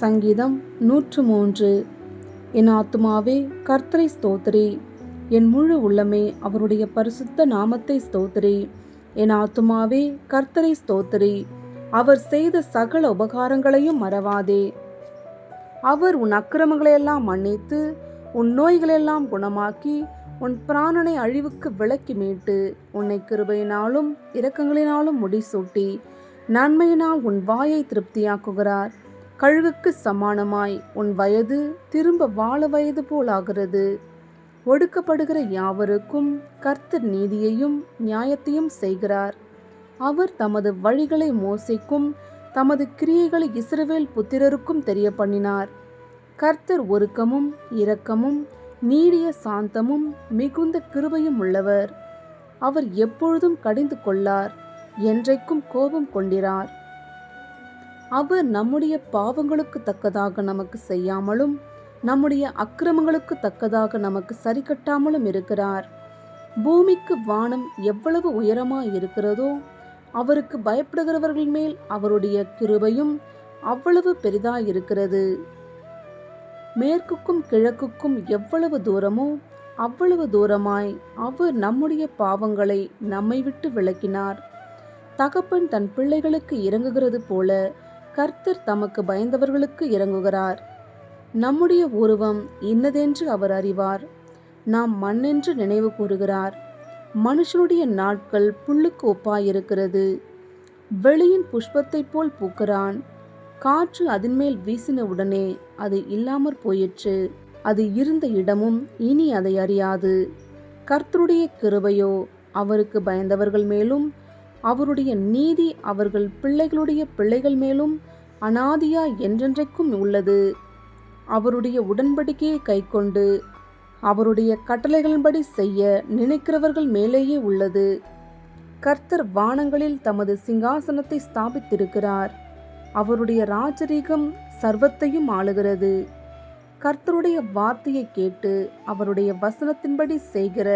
சங்கீதம் 103. என் ஆத்துமாவே கர்த்தரை ஸ்தோத்திரி, என் முழு உள்ளமே அவருடைய பரிசுத்த நாமத்தை ஸ்தோத்திரி. என் ஆத்துமாவே கர்த்தரை ஸ்தோத்திரி, அவர் செய்த சகல உபகாரங்களையும் மறவாதே. அவர் உன் அக்கிரமங்களையெல்லாம் மன்னித்து உன் நோய்களெல்லாம் குணமாக்கி உன் பிராணனை அழிவுக்கு விலக்கி மீட்டு உன்னை கிருபையினாலும் இரக்கங்களினாலும் முடிசூட்டி நன்மையினால் உன் வாயை திருப்தியாக்குகிறார். கழுகுக்கு சமானமாய் உன் வயது திரும்ப வாழ வயது போலாகிறது. ஒடுக்கப்படுகிற யாவருக்கும் கர்த்தர் நீதியையும் நியாயத்தையும் செய்கிறார். அவர் தமது வழிகளை மோசேக்கும் தமது கிரியைகளை இஸ்ரவேல் புத்திரருக்கும் தெரிய பண்ணினார். கர்த்தர் ஒருக்கமும் இரக்கமும் நீடிய சாந்தமும் மிகுந்த கிருபையும் உள்ளவர். அவர் எப்பொழுதும் கடிந்து கொள்ளார், என்றைக்கும் கோபம் கொண்டிரார். அவர் நம்முடைய பாவங்களுக்கு தக்கதாக நமக்கு செய்யாமலும் நம்முடைய அக்கிரமங்களுக்கு தக்கதாக நமக்கு சரி கட்டாமலும் இருக்கிறார். பூமிக்கு வானம் எவ்வளவு உயரமாய் இருக்கிறதோ அவருக்கு பயப்படுகிறவர்கள் மேல் அவருடைய கிருபையும் அவ்வளவு பெரிதாயிருக்கிறது. மேற்குக்கும் கிழக்குக்கும் எவ்வளவு தூரமோ அவ்வளவு தூரமாய் அவர் நம்முடைய பாவங்களை நம்மை விட்டு விலக்கினார். தகப்பன் தன் பிள்ளைகளுக்கு இறங்குகிறது போல கர்த்தர் தமக்கு பயந்தவர்களுக்கு இறங்குகிறார். நம்முடைய உருவம் இன்னதென்று அவர் அறிவார். நாம் மண்ணென்று நினைவு கூறுகிறார். மனுஷனுடைய நாட்கள் புல்லுக்கு ஒப்பாயிருக்கிறது. வெளியின் புஷ்பத்தை போல் பூக்கிறான். காற்று அதன் மேல் வீசின உடனே அது இல்லாமற் போயிற்று. அது இருந்த இடமும் இனி அதை அறியாது. கர்த்தருடைய கிருபையோ அவருக்கு பயந்தவர்கள் மேலும் அவருடைய நீதி அவர்கள் பிள்ளைகளுடைய பிள்ளைகள் மேலும் அநாதியா என்றென்றைக்கும் உள்ளது. அவருடைய உடன்படிக்கையை கைக்கொண்டு அவருடைய கட்டளைகளின்படி செய்ய நினைக்கிறவர்கள் மேலேயே உள்ளது. கர்த்தர் வானங்களில் தமது சிங்காசனத்தை ஸ்தாபித்திருக்கிறார். அவருடைய ராஜரீகம் சர்வத்தையும் ஆளுகிறது. கர்த்தருடைய வார்த்தையை கேட்டு அவருடைய வசனத்தின்படி செய்கிற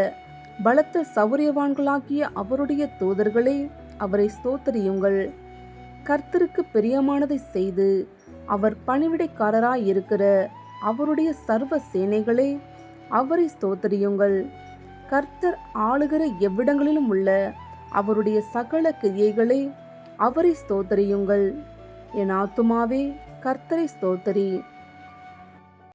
பலத்த சௌரியவான்களாகிய அவருடைய தூதர்களே, அவரை ஸ்தோத்திரியுங்கள். கர்த்தருக்கு பிரியமானதை செய்து அவர் பணிவிடைக்காரராய் இருக்கிற அவருடைய சர்வ சேனைகளே, அவரை ஸ்தோத்திரியுங்கள். கர்த்தர் ஆளுகிற எவ்விடங்களிலும் உள்ள அவருடைய சகல கிரியைகளே, அவரை ஸ்தோத்திரியுங்கள். என் ஆத்துமாவே கர்த்தரை ஸ்தோத்திரி.